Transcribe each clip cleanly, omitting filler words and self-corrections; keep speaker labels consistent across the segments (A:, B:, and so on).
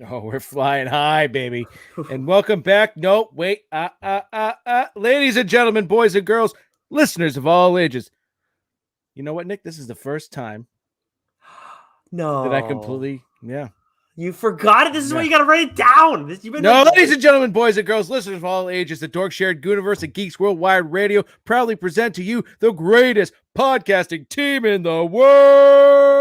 A: Oh, we're flying high, baby. And welcome back. No, wait. Ladies and gentlemen, boys and girls, listeners of all ages. You know what, Nick? This is the first time that I
B: No.
A: completely, yeah.
B: You forgot it? This is why
A: Yeah.
B: you gotta write it down. You've been
A: No,
B: like
A: ladies and gentlemen, boys and girls, listeners of all ages, the Dork Shared Universe and Geeks Worldwide Radio proudly present to you the greatest podcasting team in the world.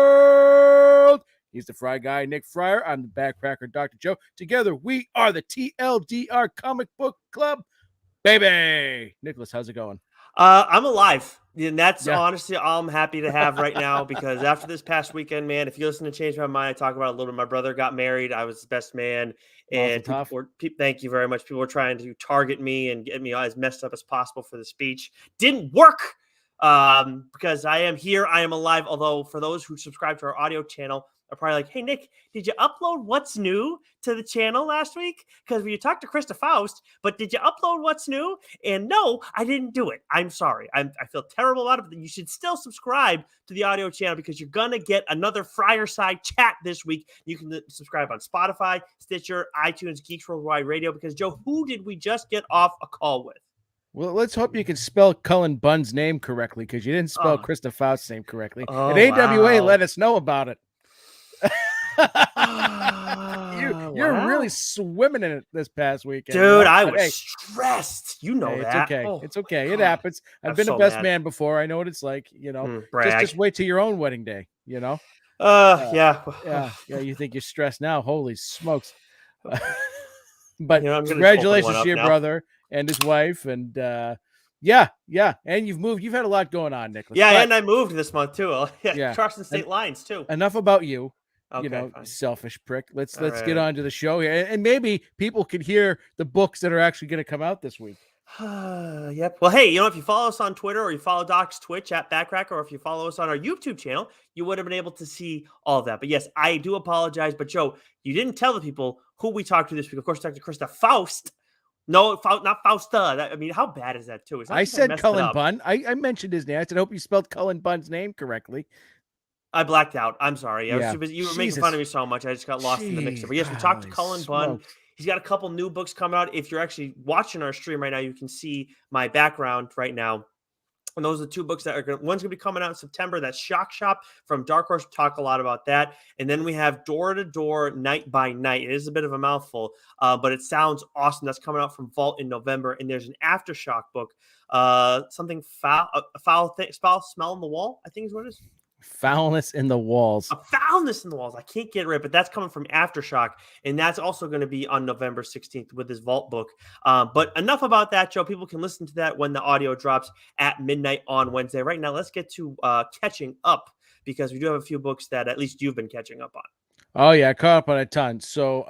A: He's the Fry Guy, Nick Friar. I'm the Backpacker, Dr. Joe. Together, we are the TLDR Comic Book Club, baby. Nicholas, how's it going?
B: I'm alive. And that's
A: Yeah,
B: honestly all I'm happy to have right now because after this past weekend, man, if you listen to Change My Mind, I talk about it a little bit. My brother got married. I was his best man.
A: Mazel
B: And
A: tov.
B: thank you very much. People were trying to target me and get me as messed up as possible for the speech. Didn't work because I am here. I am alive. Although for those who subscribe to our audio channel, are probably like, hey, Nick, did you upload What's New to the channel last week? Because you talked to Krista Faust, but did you upload What's New? And no, I didn't do it. I'm sorry. I feel terrible about it, but you should still subscribe to the audio channel because you're going to get another Friarside chat this week. You can subscribe on Spotify, Stitcher, iTunes, Geeks Worldwide Radio, because, Joe, who did we just get off a call with?
A: Well, let's hope you can spell Cullen Bunn's name correctly because you didn't spell
B: Oh,
A: Krista Faust's name correctly. And
B: oh
A: AWA
B: wow.
A: let us know about it. You're really
B: Wow.
A: swimming in it this past weekend,
B: Dude, I
A: But
B: was
A: hey,
B: stressed. You know
A: hey, it's
B: that.
A: okay.
B: Oh,
A: It's
B: my
A: okay. It
B: God.
A: happens. I've
B: I'm
A: been a
B: so
A: best
B: mad.
A: man before. I know what it's like. Just
B: Brag.
A: wait till your own wedding day. Uh,
B: Yeah.
A: yeah. You think you're stressed now? Holy smokes! But
B: I'm going to just open one
A: congratulations to
B: up
A: your
B: now.
A: brother and his wife, and yeah, and you've moved. You've had a lot going on, Nicholas.
B: Yeah,
A: But
B: and I moved this month too. Yeah,
A: yeah,
B: crossing
A: and
B: state lines too.
A: enough about you.
B: Okay, fine.
A: Selfish prick. Let's
B: All
A: get
B: right.
A: on to the show here, and maybe people could hear the books that are actually going to come out this week.
B: Yep. Well, hey, if you follow us on Twitter or you follow Doc's Twitch at Backcracker, or if you follow us on our YouTube channel, you would have been able to see all of that. But yes, I do apologize. But Joe, you didn't tell the people who we talked to this week. Of course, Dr. Krista Faust. No, not Fausta. I mean, how bad is that too? It's not
A: I
B: like I
A: said
B: messed it
A: Cullen
B: up.
A: Bunn. I mentioned his name. I said, hope you spelled Cullen Bunn's name correctly.
B: I blacked out. I'm sorry. I was
A: Yeah.
B: too busy. You were making fun
A: Jesus.
B: of me so much. I just got lost in the mixer.
A: Jeez.
B: But yes, we talked to
A: Holy
B: Cullen Bunn.
A: smokes.
B: He's got a couple new books coming out. If you're actually watching our stream right now, you can see my background right now. And those are the two books that are one's gonna be coming out in September. That's Shock Shop from Dark Horse. We talk a lot about that. And then we have Door to Door, Night by Night. It is a bit of a mouthful, but it sounds awesome. That's coming out from Vault in November. And there's an Aftershock book, something foul, foul smell in the wall, I think is what it is.
A: Foulness in the walls.
B: A foulness in the walls. I can't get it right, but that's coming from Aftershock, and that's also going to be on November 16th with his Vault book. But enough about that, Joe. People can listen to that when the audio drops at midnight on Wednesday. Right now, let's get to catching up because we do have a few books that at least you've been catching up on.
A: Oh yeah, I caught up on a ton. So,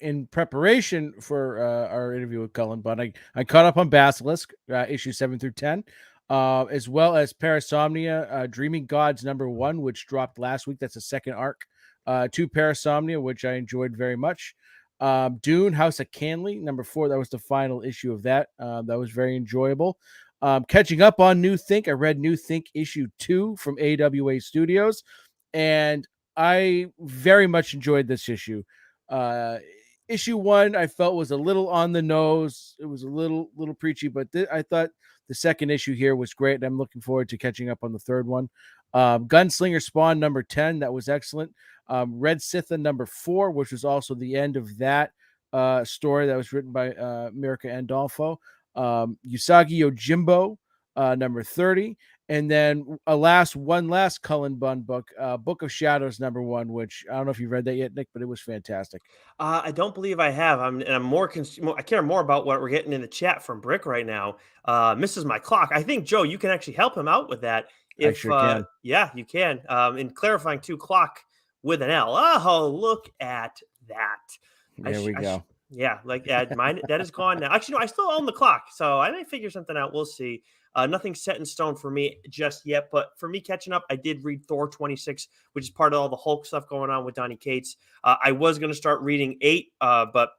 A: in preparation for our interview with Cullen Bunn, I caught up on Basilisk issue 7 through 10, as well as Parasomnia, Dreaming Gods #1, which dropped last week. That's the second arc to Parasomnia, which I enjoyed very much. Dune, House of Canley #4. That was the final issue of that. That was very enjoyable. Catching up on New Think, I read New Think issue 2 from AWA Studios, and I very much enjoyed this issue. Issue 1 I felt was a little on the nose. It was a little preachy, but I thought the second issue here was great, and I'm looking forward to catching up on the third one. Gunslinger Spawn #10, that was excellent. Red Sitha #4, which was also the end of that story that was written by Mirka Andolfo. Usagi Yojimbo #30. And then one last Cullen Bunn book, Book of Shadows #1, which I don't know if you've read that yet, Nick, but it was fantastic.
B: I don't believe I have. I'm more. I care more about what we're getting in the chat from Brick right now. Misses my clock. I think Joe, you can actually help him out with that.
A: I
B: If
A: sure can.
B: yeah, you can. In clarifying to clock with an L. Oh, look at that.
A: There we go.
B: Yeah, like mine that is gone now. Actually, no, I still own the clock, so I may figure something out. We'll see. Nothing set in stone for me just yet, but for me catching up, I did read Thor 26, which is part of all the Hulk stuff going on with Donny Cates. I was going to start reading 8, but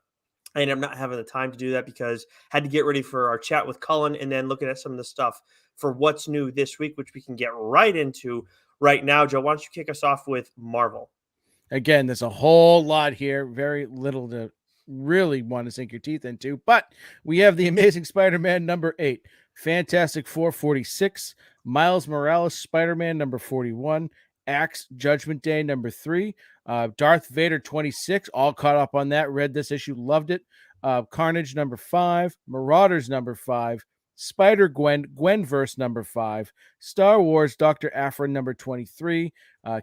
B: I ended up not having the time to do that because I had to get ready for our chat with Cullen and then looking at some of the stuff for what's new this week, which we can get right into right now. Joe, why don't you kick us off with Marvel?
A: Again, there's a whole lot here, very little to really want to sink your teeth into. But we have the Amazing Spider-Man number 8, Fantastic Four 46, Miles Morales Spider-Man number 41, Axe Judgment Day number 3, Darth Vader 26. All caught up on that. Read this issue, loved it. Carnage number 5, Marauders number 5, Spider Gwenverse number 5, Star Wars Dr. Aphra number 23,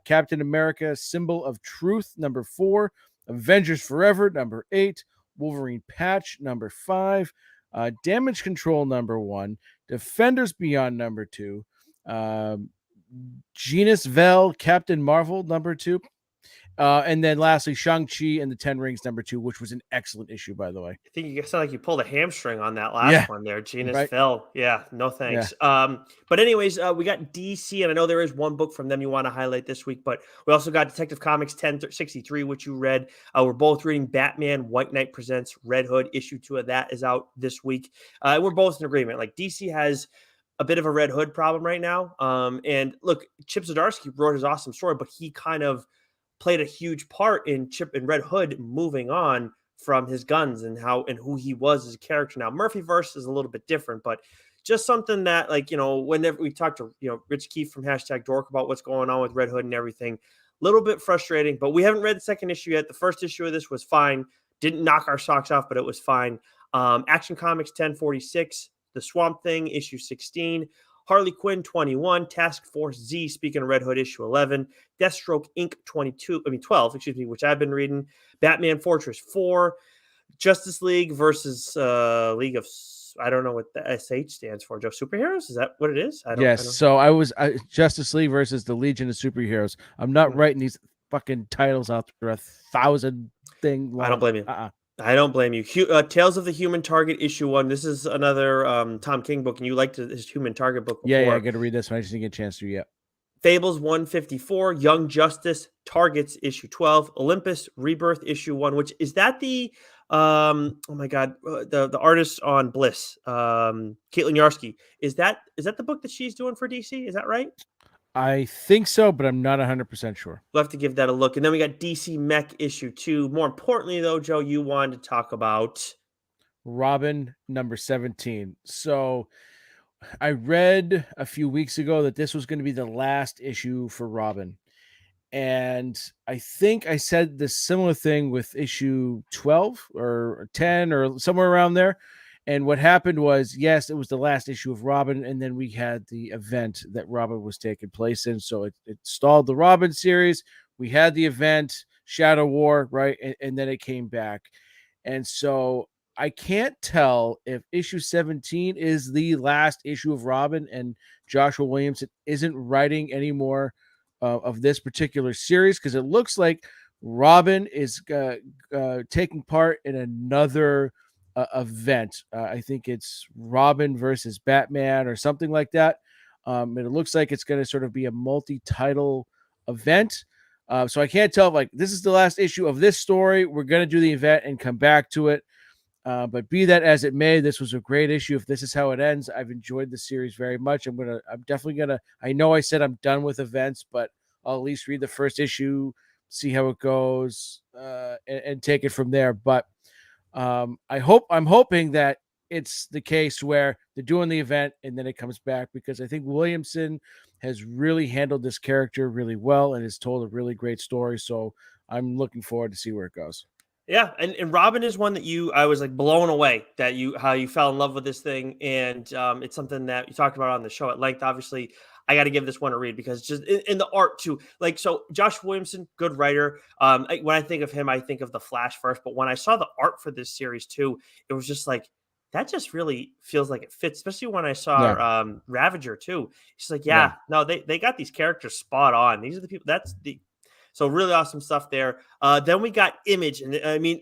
A: Captain America Symbol of Truth number 4, Avengers Forever number 8, Wolverine Patch number 5, Damage Control number 1, Defenders Beyond number 2, Genus Vel Captain Marvel number 2, and then lastly, Shang-Chi and the Ten Rings number 2, which was an excellent issue, by the way.
B: I think you sound like you pulled a hamstring on that last one there. Genus
A: right.
B: Phil. Yeah, no thanks. But anyways, we got DC, and I know there is one book from them you want to highlight this week, but we also got Detective Comics 1063, which you read. We're both reading Batman White Knight Presents Red Hood. Issue 2 of that is out this week. We're both in agreement. Like, DC has a bit of a Red Hood problem right now. And look, Chip Zdarsky wrote his awesome story, but he kind of played a huge part in Chip and Red Hood moving on from his guns and how and who he was as a character. Now, Murphyverse is a little bit different, but just something that, like, whenever we talk to Rich Keefe from #Dork about what's going on with Red Hood and everything, a little bit frustrating. But we haven't read the second issue yet. The first issue of this was fine, didn't knock our socks off, but it was fine. Action Comics 1046, The Swamp Thing issue 16. Harley Quinn 21, Task Force Z, speaking of Red Hood, issue 11, Deathstroke Inc. 12, which I've been reading, Batman Fortress 4, Justice League versus League of, I don't know what the SH stands for, Joe, Superheroes? Is that what it is? I don't.
A: So I was Justice League versus the Legion of Superheroes. I'm not writing these fucking titles out for 1,000 thing long.
B: I don't blame you. I don't blame you. Tales of the Human Target issue 1. This is another Tom King book, and you liked his Human Target book before.
A: Yeah, I got to read this one. I just didn't get a chance to yet.
B: Fables 154, Young Justice, Targets issue 12, Olympus Rebirth issue 1, which is that the oh my god, the artist on Bliss, Caitlin Yarsky. Is that the book that she's doing for DC? Is that right?
A: I think so, but I'm not 100% sure.
B: We'll have to give that a look. And then we got DC Mech issue 2. More importantly, though, Joe, you wanted to talk about
A: Robin number 17. So I read a few weeks ago that this was going to be the last issue for Robin. And I think I said this similar thing with issue 12 or 10 or somewhere around there. And what happened was, yes, it was the last issue of Robin, and then we had the event that Robin was taking place in. So it stalled the Robin series. We had the event, Shadow War, right? And then it came back. And so I can't tell if issue 17 is the last issue of Robin and Joshua Williamson isn't writing anymore of this particular series, because it looks like Robin is taking part in another event. I think it's Robin versus Batman or something like that. And it looks like it's going to sort of be a multi-title event. So I can't tell if, like, this is the last issue of this story. We're going to do the event and come back to it. But be that as it may, this was a great issue. If this is how it ends, I've enjoyed the series very much. I'm definitely gonna. I know I said I'm done with events, but I'll at least read the first issue, see how it goes, and take it from there. But I'm hoping that it's the case where they're doing the event and then it comes back, because I think Williamson has really handled this character really well and has told a really great story. So I'm looking forward to see where it goes.
B: Yeah, and Robin is one that I was like blown away that how you fell in love with this thing, and it's something that you talked about on the show at length. Obviously, I got to give this one a read because just in the art too. Like, so Josh Williamson, good writer. When I think of him, I think of the Flash first, but when I saw the art for this series too, it was just like, that just really feels like it fits, especially when I saw Ravager too. She's like, no, they got these characters spot on. These are the people. So really awesome stuff there. Then we got Image. And I mean,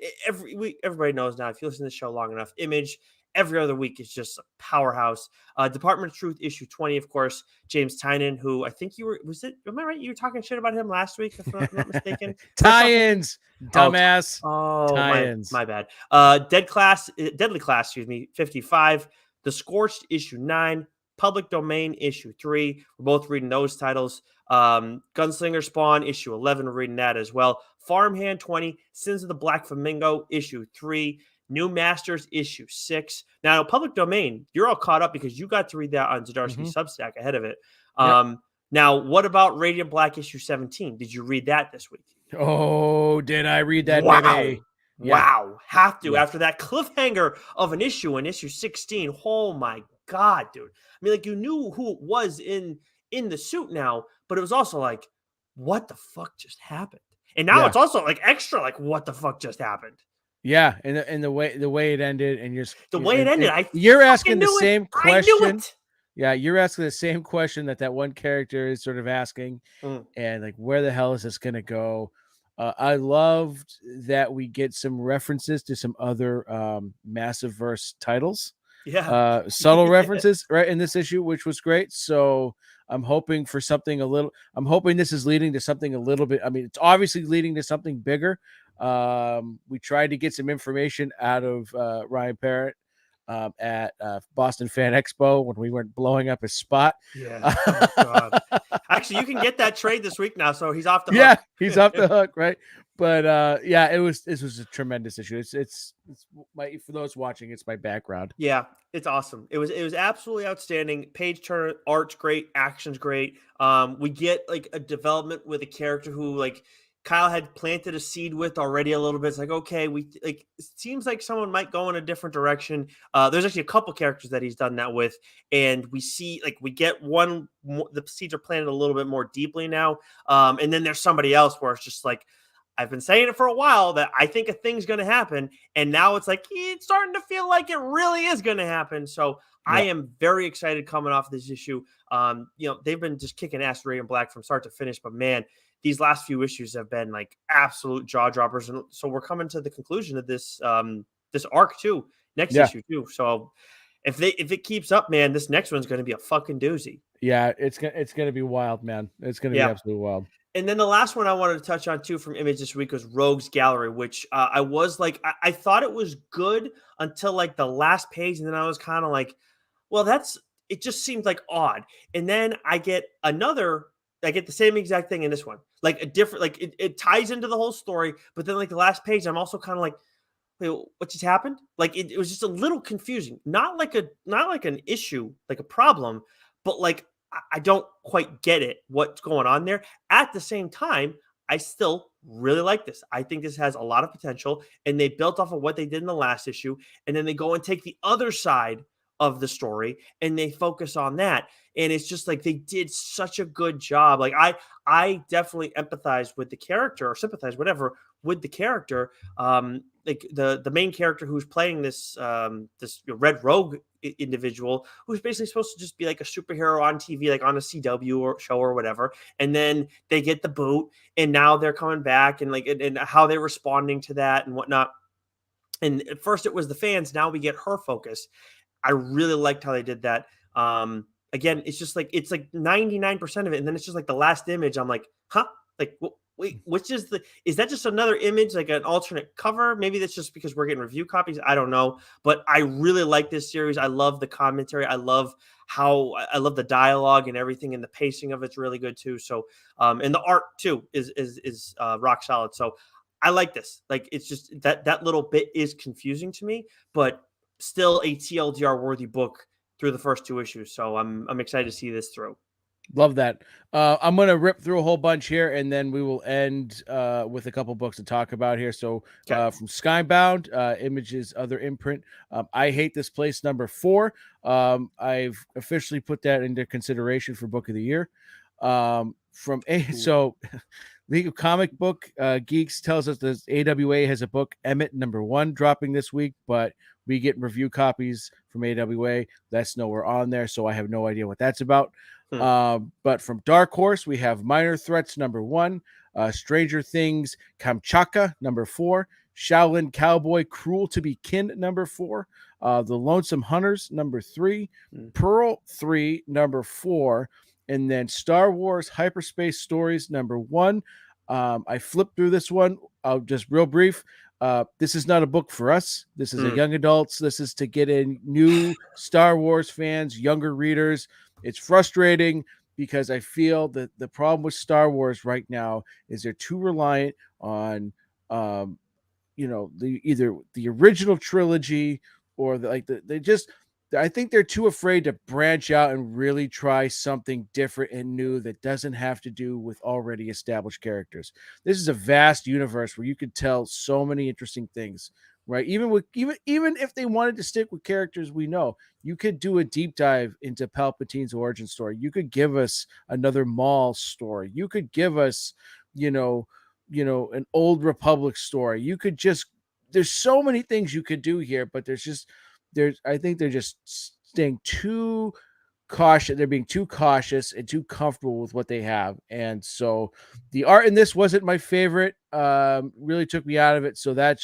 B: everybody knows now, if you listen to the show long enough, Image every other week is just a powerhouse. Department of Truth issue 20, of course, James Tynion, who I think am I right? You were talking shit about him last week, if I'm not mistaken.
A: Tie-ins, dumbass.
B: Tie-ins. My bad. Deadly Class, 55. The Scorched issue 9. Public Domain issue 3. We're both reading those titles. Gunslinger Spawn issue 11. We're reading that as well. Farmhand 20. Sins of the Black Flamingo issue 3. New Masters issue 6. Now, Public Domain, you're all caught up because you got to read that on Zdarsky's Substack ahead of it.
A: Yep.
B: Now, what about Radiant Black issue 17? Did you read that this week?
A: Oh, did I read that,
B: Wow.
A: baby? Yeah.
B: Wow. Have to.
A: Yeah.
B: After that cliffhanger of an issue in issue 16. Oh my God, dude. I mean, like, you knew who it was in the suit now, but it was also like, what the fuck just happened? And now
A: Yeah.
B: it's also like extra, like, what the fuck just happened?
A: Yeah, and the way it ended, and
B: The way it ended,
A: you're asking
B: fucking
A: the
B: knew it.
A: same
B: I knew
A: question.
B: it.
A: Yeah, you're asking the same question that one character is sort of asking, and like, where the hell is this going to go? I loved that we get some references to some other massive verse titles.
B: Yeah.
A: Subtle references right in this issue, which was great. So I'm hoping for something I'm hoping this is leading to something a little bit. I mean, it's obviously leading to something bigger. We tried to get some information out of Ryan Parrott at Boston Fan Expo when we weren't blowing up his spot.
B: Yeah. Oh God. Actually, you can get that trade this week now, so he's off the hook.
A: Yeah, he's off the hook, right? But yeah, this was a tremendous issue. It's my, for those watching, it's my background.
B: Yeah, it's awesome. It was absolutely outstanding. Page turn, art's great, action's great. We get like a development with a character who like Kyle had planted a seed with already a little bit. It's like, okay, we like, it seems like someone might go in a different direction. There's actually a couple characters that he's done that with, and we see like we get one. The seeds are planted a little bit more deeply now, and then there's somebody else where it's just like, I've been saying it for a while that I think a thing's going to happen, and now it's like it's starting to feel like it really is going to happen. So I am very excited coming off this issue. They've been just kicking ass, Radiant Black, from start to finish, but man, these last few issues have been like absolute jaw droppers, and so we're coming to the conclusion of this this arc too, next issue too. So if it keeps up, man, this next one's going to be a fucking doozy.
A: Yeah, it's gonna be wild, man. It's gonna be absolutely wild.
B: And then the last one I wanted to touch on too from Image this week was Rogue's Gallery, which I was like, I thought it was good until like the last page, and then I was kind of like, well, it just seemed like odd. And then I get the same exact thing in this one, like a different, like it ties into the whole story, but then like the last page, I'm also kind of like, wait, what just happened? Like it was just a little confusing, not like an issue, like a problem, but like I don't quite get it, what's going on there. At the same time, I still really like this. I think this has a lot of potential, and they built off of what they did in the last issue, and then they go and take the other side of the story and they focus on that. And it's just like they did such a good job. Like I definitely empathize with the character, or sympathize, whatever, with the character. Like the main character who's playing this Red Rogue individual, who's basically supposed to just be like a superhero on TV, like on a CW or show or whatever. And then they get the boot, and now they're coming back, and like and how they're responding to that and whatnot. And at first it was the fans. Now we get her focus. I really liked how they did that. Again, it's just like, it's like 99% of it. And then it's just like the last image. I'm like, huh? Like, wait, which is that just another image, like an alternate cover? Maybe that's just because we're getting review copies. I don't know. But I really like this series. I love the commentary. I love the dialogue and everything, and the pacing of it's really good too. So, and the art too is rock solid. So I like this. Like, it's just that little bit is confusing to me, but still a TLDR worthy book through the first two issues. So I'm excited to see this through.
A: Love that. I'm going to rip through a whole bunch here, and then we will end with a couple books to talk about here. So from Skybound, Image's other imprint, I Hate This Place #4. I've officially put that into consideration for Book of the Year. So League of Comic Book Geeks tells us that AWA has a book, Emmett #1, dropping this week, but we get review copies from AWA. That's nowhere on there, so I have no idea what that's about. But from Dark Horse, we have Minor Threats #1, Stranger Things Kamchatka #4, Shaolin Cowboy Cruel to Be Kin #4, The Lonesome Hunters #3, Pearl 3 #4, and then Star Wars Hyperspace Stories #1. I flipped through this one. I'll just real brief. This is not a book for us. This is a
B: Mm.
A: young adults. This is to get in new Star Wars fans, younger readers. It's frustrating because I feel that the problem with Star Wars right now is they're too reliant on um, the either the original trilogy or they just I think they're too afraid to branch out and really try something different and new that doesn't have to do with already established characters. This is a vast universe where you could tell so many interesting things, right? Even if they wanted to stick with characters we know, you could do a deep dive into Palpatine's origin story. You could give us another Maul story. You could give us, you know, an old Republic story. You could just there's so many things you could do here, but there's I think they're just staying too cautious. They're being too cautious and too comfortable with what they have. And so the art in this wasn't my favorite. Really took me out of it. So that's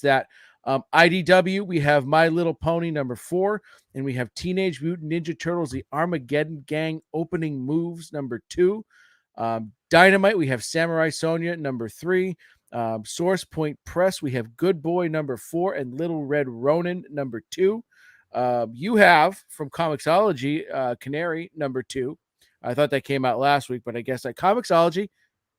A: that. IDW, we have My Little Pony #4, and we have Teenage Mutant Ninja Turtles: The Armageddon Gang opening moves #2. Dynamite, we have Samurai Sonia #3. Source Point Press, we have Good Boy #4 and Little Red Ronin #2. You have from Comixology Canary #2. I thought that came out last week, but I guess that Comixology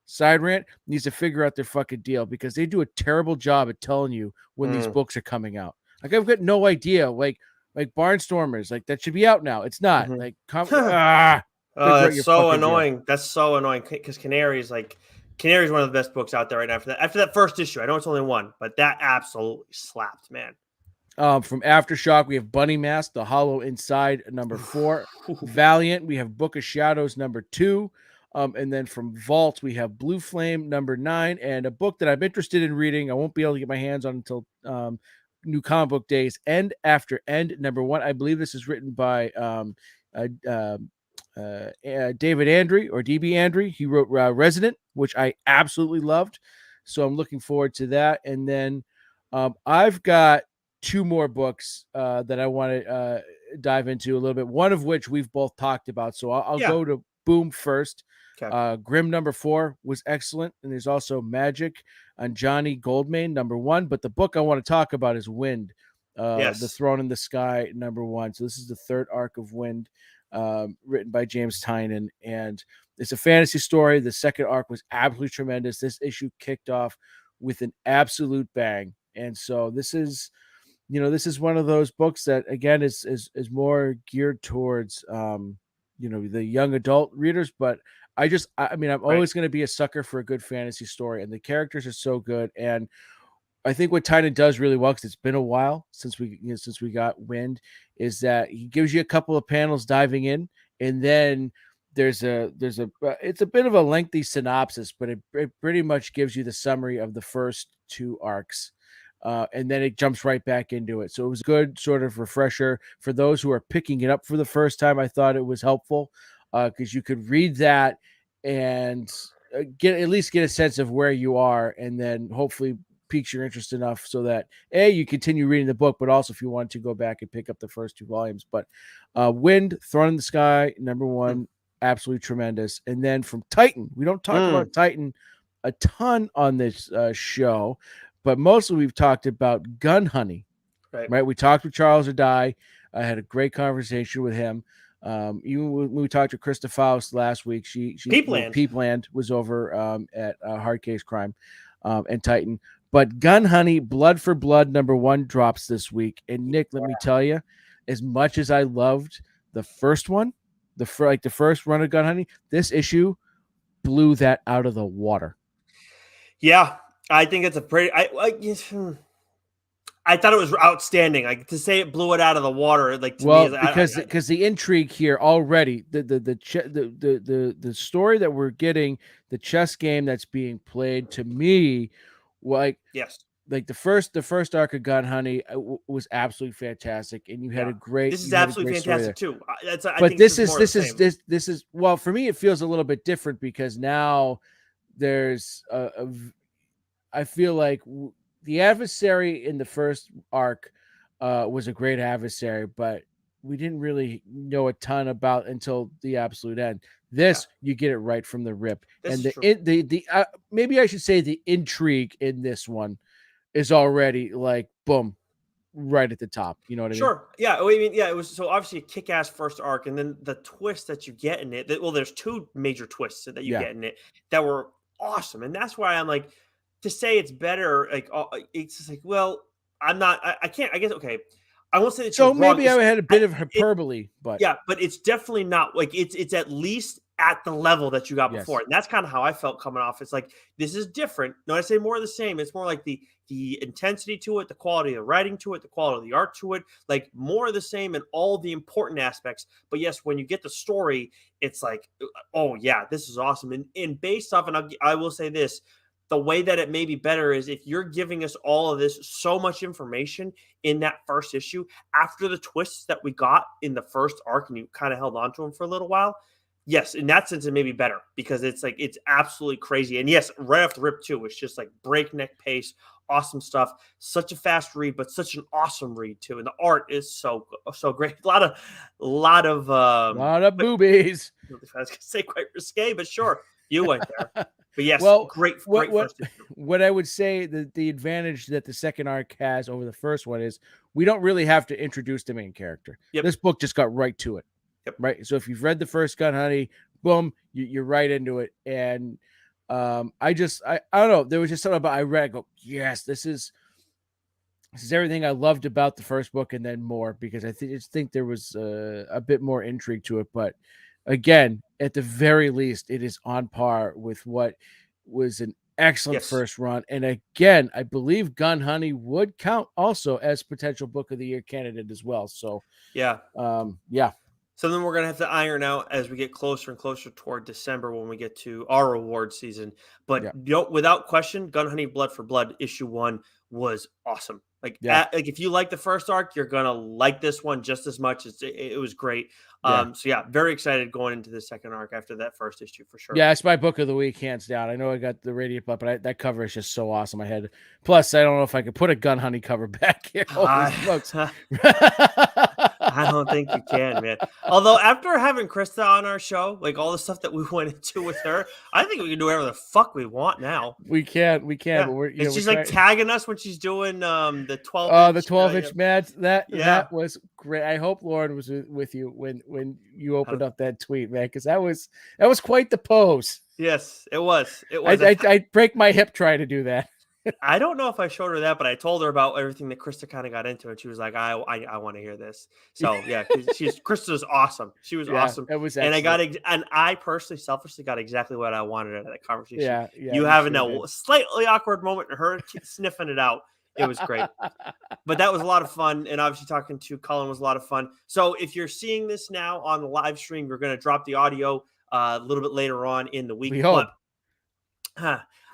A: side rant needs to figure out their fucking deal because they do a terrible job at telling you when these
B: Mm.
A: books are coming out. Like I've got no idea. Like Barnstormers, like that should be out now. It's not.
B: Mhm.
A: Like figure out
B: It's
A: your
B: so
A: fucking deal.
B: annoying. That's so annoying because Canary's one of the best books out there right now. After that first issue, I know it's only one, but that absolutely slapped, man.
A: From Aftershock, we have Bunny Mask, The Hollow Inside #4. Valiant, we have Book of Shadows #2. And then from Vault, we have Blue Flame #9, and a book that I'm interested in reading. I won't be able to get my hands on until New Comic Book Days. End After End #1. I believe this is written by David Andre or DB Andre. He wrote Resident, which I absolutely loved. So I'm looking forward to that. And then I've got two more books that I want to dive into a little bit. One of which we've both talked about. So I'll
B: Yeah.
A: go to Boom first.
B: Okay.
A: Grimm #4 was excellent. And there's also Magic on Johnny Goldman #1. But the book I want to talk about is Wind, The
B: Yes.
A: Throne in the Sky #1. So this is the third arc of Wind, written by James Tynion. And it's a fantasy story. The second arc was absolutely tremendous. This issue kicked off with an absolute bang. And so this is one of those books that again is more geared towards the young adult readers, but I'm
B: Right.
A: always going to be a sucker for a good fantasy story, and the characters are so good. And I think what Tynan does really well, because it's been a while since we got Wind, is that he gives you a couple of panels diving in, and then it's a bit of a lengthy synopsis, but it pretty much gives you the summary of the first two arcs. And then it jumps right back into it. So it was a good sort of refresher for those who are picking it up for the first time. I thought it was helpful because you could read that and get a sense of where you are, and then hopefully piques your interest enough so that you continue reading the book, but also if you want to go back and pick up the first two volumes. But Wind, Throne in the Sky #1, absolutely tremendous. And then from Titan, we don't talk about Titan a ton on this show, but mostly we've talked about Gun Honey, right? We talked with Charles Ardai. I had a great conversation with him. Even when we talked to Krista Faust last week, Peepland was over at Hard Case Crime and Titan. But Gun Honey, Blood for Blood #1 drops this week. And Nick, let me tell you, as much as I loved the first one, the first run of Gun Honey, this issue blew that out of the water.
B: Yeah, I think it's a pretty. I thought it was outstanding. Like to say it blew it out of the water. Like to me,
A: because the intrigue here already, the story that we're getting, the chess game that's being played, to me,
B: yes,
A: like the first arc of Gun Honey was absolutely fantastic, and you had a great.
B: This is absolutely fantastic too.
A: But this is well, for me, it feels a little bit different because now there's I feel like the adversary in the first arc was a great adversary, but we didn't really know a ton about until the absolute end. This you get it right from the rip,
B: This
A: and
B: is true.
A: the maybe I should say the intrigue in this one is already like boom, right at the top. You know what I mean?
B: Sure. Yeah. I mean, yeah, it was so obviously a kick ass first arc. And then the twist that you get in it, well, there's two major twists that you
A: Yeah.
B: get in it that were awesome. And that's why I'm like, to say it's better, like, it's just like, well, I'm not, I can't, I guess, okay. I won't say that you're
A: So
B: wrong.
A: maybe I had a bit of
B: It,
A: hyperbole, but
B: yeah, but it's definitely not like it's at least at the level that you got before.
A: yes.
B: And that's kind of how I felt coming off. It's like this is different. No, I say more of the same. It's more like the intensity to it, the quality of the writing to it, the quality of the art to it, like more of the same in all the important aspects. But yes, when you get the story, it's like, oh yeah, this is awesome. And based off, and I will say this, the way that it may be better is if you're giving us all of this so much information in that first issue after the twists that we got in the first arc and you kind of held on to them for a little while. Yes, in that sense, it may be better because it's like it's absolutely crazy. And yes, right off the rip, too, it's just like breakneck pace, awesome stuff. Such a fast read, but such an awesome read, too. And the art is so great.
A: Lot of boobies.
B: I was gonna say quite risque, but sure, you went there. But yes,
A: Well,
B: great first issue.
A: what I would say that the advantage that the second arc has over the first one is we don't really have to introduce the main character.
B: Yep.
A: This book just got right to it.
B: Yep.
A: Right. So if you've read the first Gun Honey, boom, you're right into it. And I don't know. There was just something about I read. I go, yes, this is everything I loved about the first book, and then more because I just think there was a bit more intrigue to it. But again, at the very least, it is on par with what was an excellent
B: Yes.
A: first run. And again, I believe Gun Honey would count also as potential book of the year candidate as well. So
B: Yeah.
A: yeah.
B: Something we're gonna have to iron out as we get closer and closer toward December when we get to our award season. But
A: Yeah.
B: without question, Gun Honey Blood for Blood issue 1 was awesome. Like,
A: Yeah.
B: like if you like the first arc, you're gonna like this one just as much. It was great.
A: Yeah.
B: So yeah, very excited going into the second arc after that first issue for sure.
A: Yeah, it's my book of the week, hands down. I know I got the Radiant Blood, but that cover is just so awesome. I had plus I don't know if I could put a Gun Honey cover back here. Holy smokes.
B: I don't think you can, man. Although after having Krista on our show, like all the stuff that we went into with her, I think we can do whatever the fuck we want now.
A: We can,
B: Yeah.
A: but we're
B: And she's like tagging us when she's doing the 12
A: oh, the 12-inch mats.
B: Yeah.
A: That was great. I hope Lauren was with you when you opened up that tweet, man, because that was quite the pose.
B: Yes, it was.
A: I'd break my hip trying to do that.
B: I don't know if I showed her that, but I told her about everything that Krista kind of got into, and she was like, "I want to hear this." So yeah, Krista's awesome. She was awesome.
A: It was,
B: and I personally, selfishly, got exactly what I wanted out of that conversation.
A: Yeah,
B: you having a slightly awkward moment and her sniffing it out. It was great, but that was a lot of fun, and obviously talking to Cullen was a lot of fun. So if you're seeing this now on the live stream, we're going to drop the audio a little bit later on in the week.
A: We hope.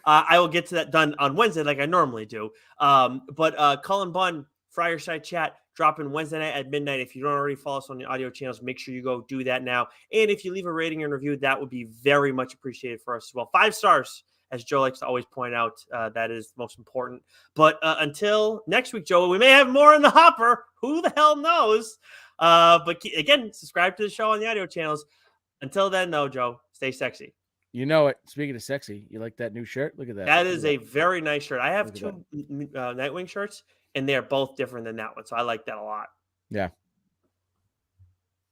B: I will get to that done on Wednesday like I normally do. But Cullen Bunn, Friar Side Chat, dropping Wednesday night at midnight. If you don't already follow us on the audio channels, make sure you go do that now. And if you leave a rating and review, that would be very much appreciated for us as well. 5 stars, as Joe likes to always point out. That is most important. But until next week, Joe, we may have more in the hopper. Who the hell knows? But again, subscribe to the show on the audio channels. Until then, though, Joe, stay sexy.
A: You know it. Speaking of sexy, you like that new shirt? Look at that.
B: That is a very nice shirt. I have 2 Nightwing shirts, and they're both different than that one. So I like that a lot.
A: Yeah.